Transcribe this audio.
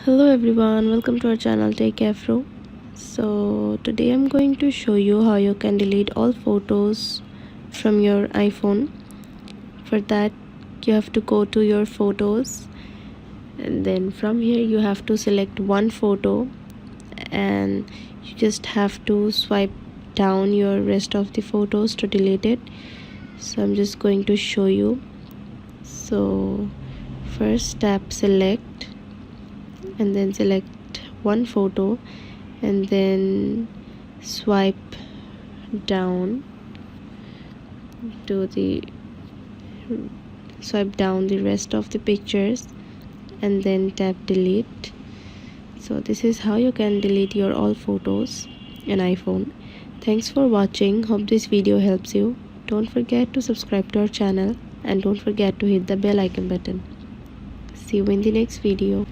Hello everyone, welcome to our channel Techavro. So today I'm going to show you how you can delete all photos from your iPhone. For that you have to go to your photos, and then from here you have to select one photo, and you just have to swipe down your rest of the photos to delete it. So I'm just going to show you. So first tap select, and then select one photo, and then swipe down to the rest of the pictures, and then tap delete. So this is how you can delete your all photos in iPhone. Thanks for watching. Hope this video helps you. Don't forget to subscribe to our channel, and don't forget to hit the bell icon button. See you in the next video.